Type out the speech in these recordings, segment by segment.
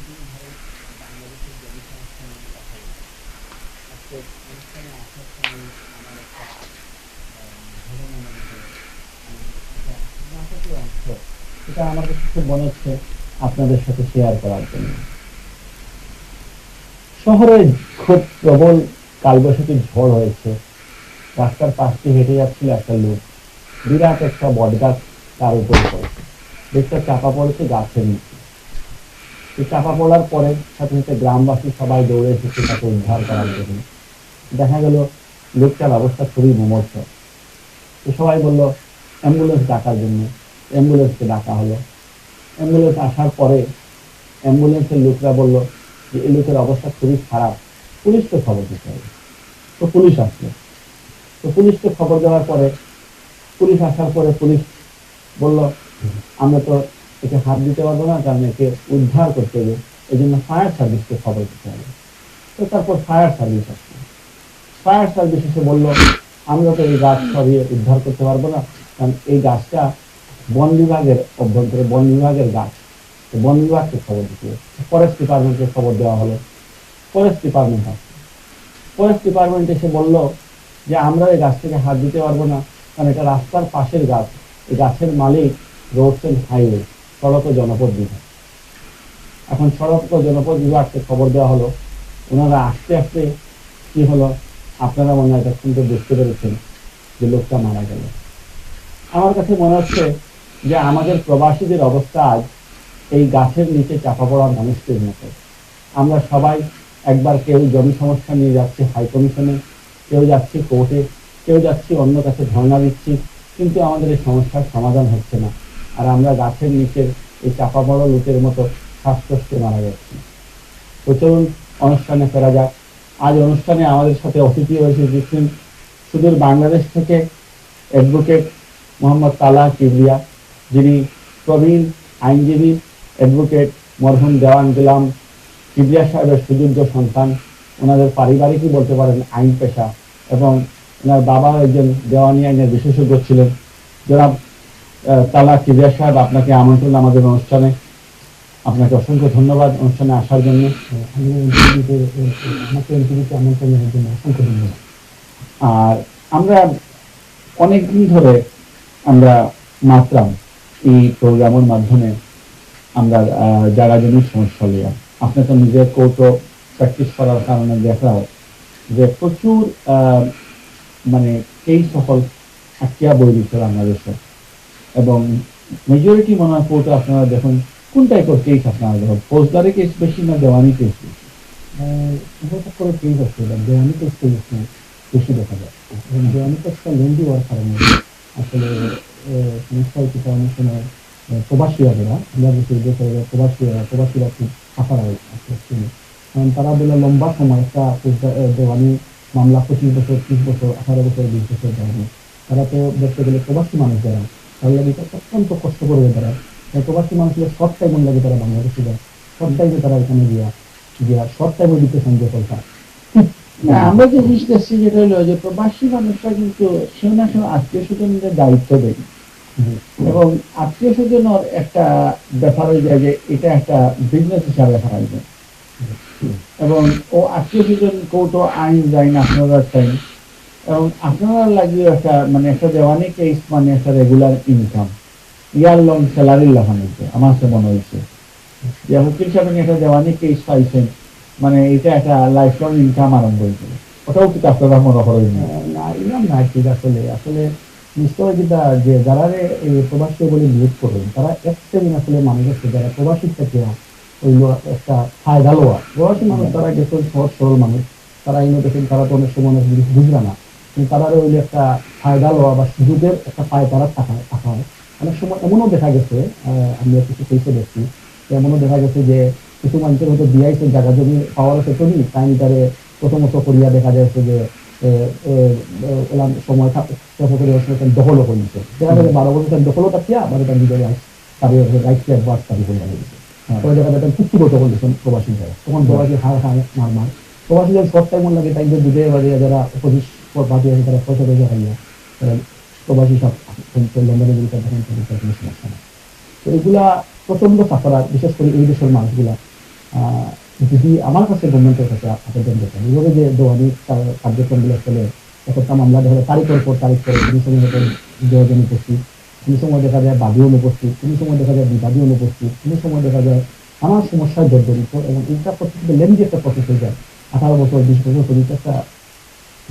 অনেকদিন ধরে বাংলাদেশের জনসংখ্যা নিয়ে কথা বলছি। আজকে অনুষ্ঠানে আসার সময় আমার একটা ধারণা মনে হলো, আমি একটা নাটকের অংশ, এটা আমার কাছে খুব মনে হচ্ছে আপনাদের সাথে শেয়ার করার জন্য। শহরে খুব প্রবল কালবৈশাখী ঝড় হয়েছে। রাস্তার পাশ দিয়ে হেঁটে যাচ্ছিল একটা লোক, বিরাট একটা বটগাছ তার উপরে পড়েছে, দেখতে চাপা পড়েছে গাছের নিচে। এই চাপা পড়ার পরে সাথে সাথে গ্রামবাসী সবাই দৌড়ে এসেছে তাকে উদ্ধার করার জন্য। দেখা গেল লোকটার অবস্থা খুবই মুমূর্ষ। তো সবাই বলল অ্যাম্বুলেন্স ডাকার জন্য। অ্যাম্বুলেন্সকে ডাকা হলো। অ্যাম্বুলেন্স আসার পরে অ্যাম্বুলেন্সের লোকরা বলল যে এই লোকের অবস্থা খুবই খারাপ, পুলিশকে খবর দিতে হবে। তো পুলিশ আসলো। তো পুলিশকে খবর দেওয়ার পরে, পুলিশ আসার পরে পুলিশ বলল আমরা তো একে হাত দিতে পারবো না, কারণ একে উদ্ধার করতে হবে, এই জন্য ফায়ার সার্ভিসকে খবর দিতে হবে। তো তারপর ফায়ার সার্ভিস আসলো। ফায়ার সার্ভিস এসে বললো আমরা তো এই গাছ সরিয়ে উদ্ধার করতে পারবো না, কারণ এই গাছটা বন বিভাগের অভ্যন্তরে, বন বিভাগের গাছ, বন বিভাগকে খবর দিতে হবে। ফরেস্ট ডিপার্টমেন্টকে খবর দেওয়া হলো। ফরেস্ট ডিপার্টমেন্ট আসছে। ফরেস্ট ডিপার্টমেন্ট এসে বললো যে আমরা এই গাছ থেকে হাত দিতে পারবো না, কারণ এটা রাস্তার পাশের গাছ। এই গাছের মালিক রোডস এন্ড হাইওয়ে, সড়ক ও জনপদ বিভাগ। এখন সড়ক ও জনপদ বিভাগকে খবর দেওয়া হলো। ওনারা আস্তে আস্তে কি হলো, আপনারা মনে হয় তখন তো বুঝতে পেরেছেন যে লোকটা মারা গেল। আমার কাছে মনে হচ্ছে যে আমাদের প্রবাসীদের অবস্থা আজ এই গাছের নিচে চাপা পড়া মানুষদের মতো। আমরা সবাই একবার কেউ জমি সমস্যা নিয়ে যাচ্ছি হাই কমিশনে, কেউ যাচ্ছি কোর্টে, কেউ যাচ্ছি অন্য কাছে ধর্ণা দিচ্ছি, কিন্তু আমাদের এই সমস্যার সমাধান হচ্ছে না। আর আমরা গাছের নিচের এই চাপা পড়া লোকের মতো শ্বাসকষ্টে মারা যাচ্ছি। তো চলুন অনুষ্ঠানে ফেরা যাক। আজ অনুষ্ঠানে আমাদের সাথে অতিথি হয়েছে দিচ্ছেন সুদূর বাংলাদেশ থেকে অ্যাডভোকেট মোহাম্মদ তালা কিবরিয়া, যিনি প্রবীণ আইনজীবী, অ্যাডভোকেট মরহুম দেওয়ান গোলাম কিবরিয়া সাহেবের সুযোগ্য সন্তান। ওনাদের পারিবারিকই বলতে পারেন আইন পেশা, এবং ওনার বাবা একজন দেওয়ানি আইনের বিশেষজ্ঞ ছিলেন। জনাব তালা কিবরিয়া সাহেব, আপনাকে আমন্ত্রণ আমাদের অনুষ্ঠানে। আপনাকে অসংখ্য ধন্যবাদ অনুষ্ঠানে আসার জন্য। আমাকে এনটিভিতে আমন্ত্রণের জন্য অসংখ্য ধন্যবাদ। আর আমরা অনেকদিন ধরে আমরা মাত্রাম এই প্রোগ্রামের মাধ্যমে আমরা জায়গা জমির সমস্যা লিয়া, আপনি তো নিজের কোর্ট প্র্যাকটিস করার কারণে দেখা যে প্রচুর মানে এই সকল সাক্ষিয়া বই দিচ্ছে বাংলাদেশে, এবং মেজরিটি মনে হয় কোর্টে আপনারা দেখুন কোন টাইপের কেস আপনারা দেখুন, ফৌজদারি কেস বেশি না দেওয়ানি কেস বেশি? করে কেস আছে, দেওয়ানি কেস বেশি দেখা যায়। দেওয়ানি কেসটা লেন্দি হওয়ার কারণে আসলে সমস্যা হচ্ছে, অনেক সময় প্রবাসীরা যারা আমরা প্রবাসীরা খুব সাফার আসলে, কারণ তারা বলে লম্বা সময় একটা দেওয়ানি মামলা 25 বছর, 30 বছর, 18 বছর, 20 বছর দেওয়ানি, তারা তো দেখতে গেলে প্রবাসী মানুষ যারা, তাহলে এটা অত্যন্ত কষ্ট করে তারা। প্রবাসী মানুষের শর্ট টাইম লাগে, তারা বাংলাদেশে যায় শর্ট টাইমে, তারা এখানে গিয়া শর্ট টাইমে দিতে সংযোগ করতাম। আমরা যে জিনিস দেখছি যেটা হলো যে প্রবাসী মানুষরা কিন্তু সে না সে আত্মীয় স্বজনদের দায়িত্ব দেয়, এবং আত্মীয় স্বজনের একটা ব্যাপার হয়ে যায় যে এটা একটা বিজনেস হিসাবে দেখা যায়, এবং ও আত্মীয় স্বজন কৌটো আইন যায় না আপনারা চাই, এবং আপনারা লাগিয়ে একটা মানে একটা দেওয়ানি কেস মানে একটা রেগুলার ইনকাম, ইয়ার লং স্যালারির লাগানো হয়েছে। আমার সে মনে হয়েছে যে উকিল সাহেব একটা দেওয়ানি কেস পাইছেন, মানে এটা একটা লাইফ লং ইনকাম আরম্ভ হয়েছে। ওটাও কিন্তু আপনারা মনে করেন না, ইনাম না ঠিক। আসলে আসলে নিশ্চয় যেটা যে যারা এই প্রবাসী বলে বিরোধ করবেন, তারা একদিন আসলে মানুষের যারা প্রবাসী থেকে ওই একটা ফায়দা লোয়া প্রবাসী মানুষ, তারা গেছে সহজ সরল মানুষ, তারা এই দেখেন তারা তো অনেক সময় বুঝবে না, কিন্তু তারা ওই একটা ফায়দা লওয়া বা সুযোগের একটা পায় তারা থাকা হয়। অনেক সময় এমনও দেখা গেছে, আমরা কিছু কেসে দেখছি, এমনও দেখা গেছে যে কিছু মানুষের হয়তো দিয়াইছে জায়গা জমি পাওয়ার আছে তৈরি, তাই তারে প্রথমত করিয়া দেখা যাচ্ছে যে সময় দখলও করে নিচ্ছে, দেখা যাবে 12 বছর দখলও থাকিয়া আবার তার নিজের তাদের রাইটকে বাদ দাবি করে দিয়েছে। পরে দেখা যাবে চুক্তিগত কন্ডিশন প্রবাসী যায়, তখন প্রবাসী হার মার প্রবাসী যখন শর্ট টাইম লাগে তাই বুঝে বাজে যারা অপোজিট বাজে আছে তারা পয়সা পয়সা খাইয়া প্রবাসী সব লন্ডনে যদি তখন কোনো সমস্যা না। তো এগুলা প্রচন্ড সাফারার, বিশেষ করে এই দেশের মানুষগুলা যদি আমার কাছে গভর্নমেন্টের কাছে আবেদন করতেন এইভাবে যে দোয়ানি কার্যক্রমগুলো চলে একটা মামলা দেখা যায় তারিখের পর তারিখ করে কোনো সময় হয়তো জয়জন উপস্থিত, কোনো সময় দেখা যায় বাদী অনুপস্থিত, কোনো সময় দেখা যায় বিবাদী অনুপস্থিত, কোনো সময় দেখা যায় নানা সমস্যায় জর্জরিত এবং এইটা প্রত্যেকটা লেন্দি একটা প্রসেস হয়ে যায় 18 বছর 20 বছর পর্যন্ত একটা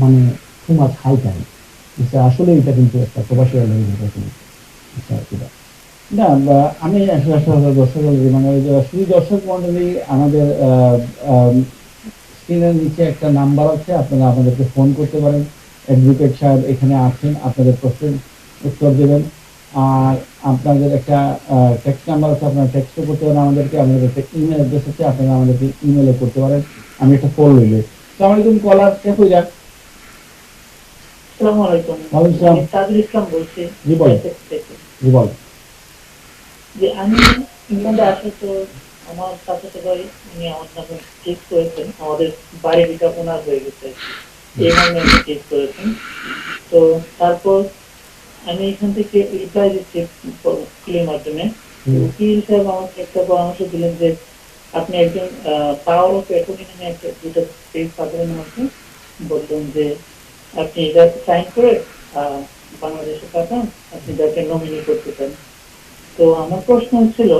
মানে টু মাছ হাই টাইম। আসলে এটা কিন্তু একটা প্রবাসী না আমি আসলে দর্শক মানে শুধু দর্শক মন্ডলী আমাদের স্ক্রিনের নিচে একটা নাম্বার আছে, আপনারা আমাদেরকে ফোন করতে পারেন। অ্যাডভোকেট সাহেব এখানে আছেন, আপনাদের প্রশ্নের উত্তর দেবেন। আর আপনাদের একটা টেক্সট নাম্বার আছে, আপনারা টেক্সটও করতে পারেন আমাদেরকে। আমাদের একটা ইমেল অ্যাড্রেস আছে, আপনারা আমাদেরকে ইমেলও করতে পারেন। আমি একটা কল লইলে আসসালামু আলাইকুম, কলার কে কই যাক। আসসালামু আলাইকুম। ওয়ালাইকুম আমি আসসালাম। তাজুল ইসলাম বলছি। জি বলেন। জি বলেন। যে আমি ইংল্যান্ডে আসার তো আমার চাচাতো ভাই উনি আমার নামে কেস করেছেন, আমাদের বাড়িটা ওনার হয়ে গেছে, এই নামে উনি কেস করেছেন। তো তারপর আমি এখান থেকে রিপ্লাই দিচ্ছি উকিলের মাধ্যমে। উকিল সাহেব আমাকে একটা পরামর্শ দিলেন যে আপনি একজন পাওয়ার অফ অ্যাটর্নি নামে একটা দুটো পেজ পাঠালেন আমাকে, বললেন যে আপনি এটা সাইন করে বাংলাদেশে পাঠান, আপনি যাকে নমিনি করতে চান। তো আমার প্রশ্ন ছিল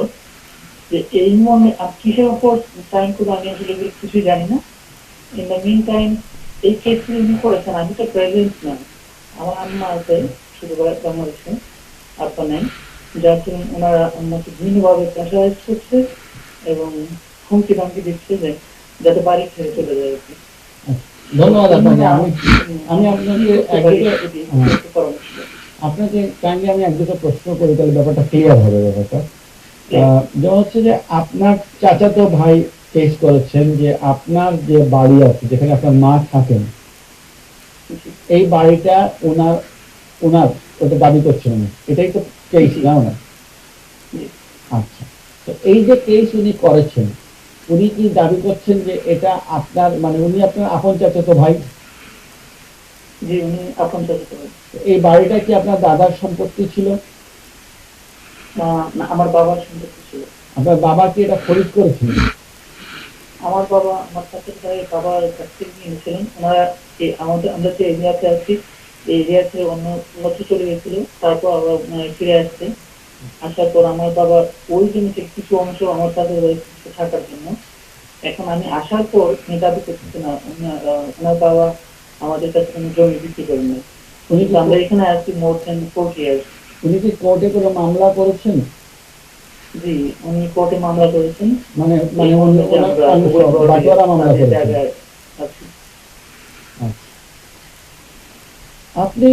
যে এই মর্মে কিসের উপর সাইন করে, আমি আসলে কিছুই জানি না। ইন দ্য মিন টাইম এই কেসটি উনি করেছেন, আমি তো প্রেজেন্ট না, আমার আম্মা আছে শুধু বাংলাদেশে, আপা নেই, যার জন্য ওনারা আমাকে বিভিন্নভাবে প্রেশারাইজ করছে এবং হুমকি ধামকি দিচ্ছে যে যাতে বাড়ি ছেড়ে চলে যায় আর কি। ধন্যবাদ আপনাকে। আমি আপনাকে পরামর্শ আপনাকে কাইন্ডলি আমি এক দুটো প্রশ্ন করি, তাহলে ব্যাপারটা ক্লিয়ার হবে। ব্যাপারটা যেমন হচ্ছে যে আপনার চাচাতো ভাই কেস করেছেন যে আপনার যে বাড়ি আছে যেখানে আপনার মা থাকেন, এই বাড়িটা ওনার ওনার ওটা দাবি করছেন উনি, এটাই তো কেস না ওনার? আচ্ছা, তো এই যে কেস উনি করেছেন, উনি কি দাবি করছেন যে এটা আপনার মানে উনি আপনার আপন চাচাতো ভাই? জি, উনি আপন চাচাতো ভাই। এই বাড়িটা কি আপনার দাদার সম্পত্তি ছিল? না, আমার বাবার সম্পত্তি ছিল। আপনার বাবা কি এটা খরিদ করেছিলেন? আমার বাবা আমার চাচাতো ভাইয়ের বাবার কাছ থেকে নিয়েছিলেন। ওনারা আমাদের আমরা যে এরিয়াতে আছি এই এরিয়া থেকে অন্যত্র চলে গেছিল, তারপর আবার ফিরে আসছে। আসার পর আমার বাবা ওই জমিতে কিছু অংশ আমার চাচাতো ভাই থাকার জন্য, এখন আমি আসার পর উনি দাবি করতেছে না ওনার বাবা আমাদের কাছে কোনো জমি বিক্রি করেন না। উনি আমরা এখানে আছি মোর দেন 40 years। উনি কি কোর্টে কোনো মামলা করেছেন? জি, উনি কোর্টে মামলা করেছেন, মানে মানে বাটোয়ারা মামলা করেছেন। আচ্ছা। আপনি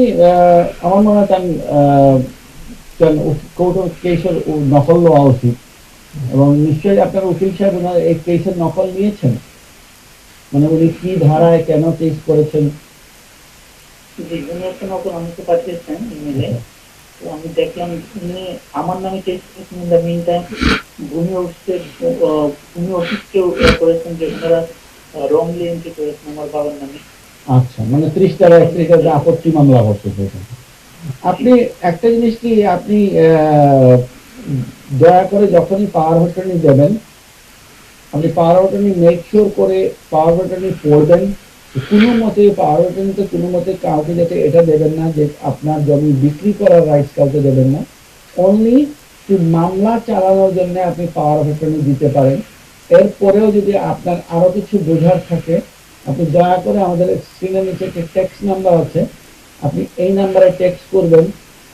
আমার মনে হয় কোর্ট কেসের নকল নেওয়া উচিত, এবং নিশ্চয়ই আপনার উকিল সাহেব ওনার এই কেসের নকল নিয়েছেন, মানে উনি কি ধারায় কেন কেস করেছেন? জি, উনি একটা নকল আমাকে পাঠিয়েছেন ইমেলে। তো আমি দেখলাম উনি আমার নামে কেস করেছেন। ইন দ্য মিন টাইম ভূমি অফিসকেও করেছেন যে ওনারা রংলি এন্ট্রি করেছেন আমার বাবার নামে। আচ্ছা, মানে 30 টাকা 31 টাকা আপত্তি মামলা করতে। আপনি একটা জিনিস কি আপনি দয়া করে যখনই পাওয়ার অফ অ্যাটর্নি দেবেন, আপনি power of attorney make sure করে পাওয়ার অফ অ্যাটর্নি পড়বেন। কোনো মতে পাওয়ার অফ অ্যাটর্নিতে কোনো মতে কাউকে যাতে এটা দেবেন না যে আপনার জমি বিক্রি করার রাইটস কাউকে দেবেন না, অনলি মামলা চালানোর জন্য আপনি পাওয়ার অফ অ্যাটর্নি দিতে পারেন। এরপরেও যদি আপনার আরো কিছু বোঝার থাকে, আপনি দয়া করে আমাদের স্ক্রিনের নিচে একটা টেক্সট নাম্বার আছে, আপনি এই নাম্বারে টেক্সট করবেন,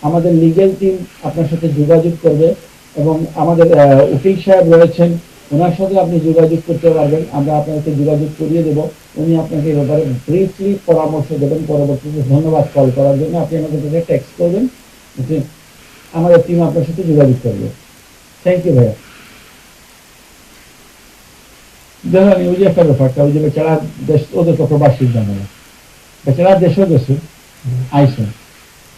আমাদের লিগ্যাল টিম আপনার সাথে যোগাযোগ করবে, এবং আমাদের উকিল সাহেব রয়েছেন, ওনার সাথে আপনি যোগাযোগ করতে পারবেন। আমরা আপনাকে যোগাযোগ করিয়ে দেব, উনি আপনাকে এ ব্যাপারে ব্রিফলি পরামর্শ দেবেন পরবর্তীতে। ধন্যবাদ কল করার জন্য। আপনি আমাদের কাছে টেক্সট করবেন, আমাদের টিম আপনার সাথে যোগাযোগ করবে। থ্যাংক ইউ ভাইয়া। দেখেন ওই যে একটা ব্যাপারটা, ওই যে বেচারা দেশ, ওদের তো প্রবাসীর জানে না, বেচারা দেশও গেছে আইসে,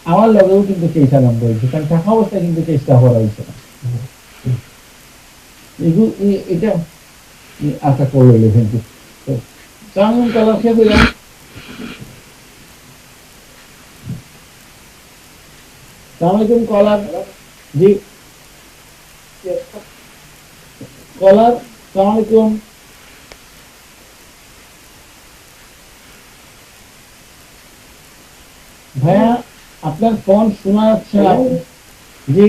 আমার লগেও কিন্তু কেস আরম্ভ হয়েছে, কারণ থাকা অবস্থায় কিন্তু কেসটা হওয়া হয়েছে না। এটা আশা করলে কিন্তু কেমন কলার খেয়ে দিলাম। সালামালাইকুম কলার। জি কলার, আসসালামু আলাইকুম। ভাইয়া আপনার ফোন শোনা যাচ্ছে না। জি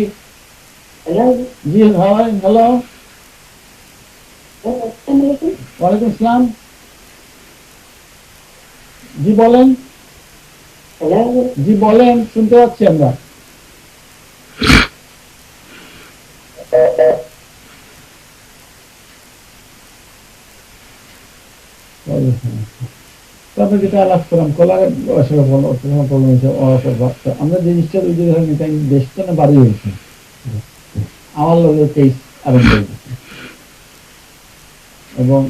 জি ভাই, হ্যালো, ওয়ালাইকুম আসসালাম। জি বলেন, জি বলেন, শুনতে পাচ্ছি আমরা। তারপরে যেটা আলাপ করলাম কলার প্রবলেম হয়েছে, আমরা যে জিনিসটা ওই যে ধরেন এটা দেশ তো না বাড়ি হয়েছে, আমার লোকের কেস আরম্ভ হয়ে গেছে। এবং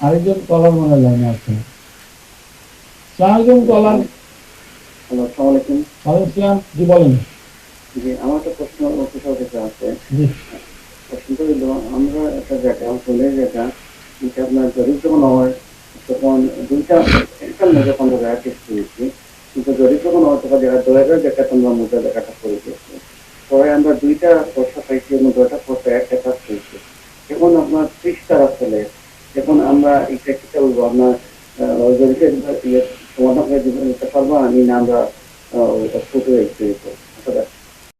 আরেকজন কলার মনে লাইনে আছে। সালামালাইকুম কলার। হ্যালো, আসসালামু আলাইকুম। ওয়ালাইকুম আসসালাম। জি বলেন। জি, আমার একটা প্রশ্ন অফিসের কাছে আছে। জি প্রশ্নটা হলো, আমরা একটা জায়গা হলে যেটা আপনার জরিপ যখন হয় তখন দুইটা একটার মধ্যে 15,000 টেস্ট করেছি, কিন্তু জরিপ যখন হয় তখন দেখা 2,000 জায়গাতে আমরা মধ্যে জায়গাটা করে দিয়েছি। পরে আমরা দুইটা পয়সা পাইছি এবং 2টা পয়সা একটা কাজ পেয়েছি। এখন আপনার 30টা আসলে এখন আমরা এটা কি বলবো, আপনার জরিপের সমাধান করে দিতে পারবো আমি না আমরা ওইটা ছোট একটু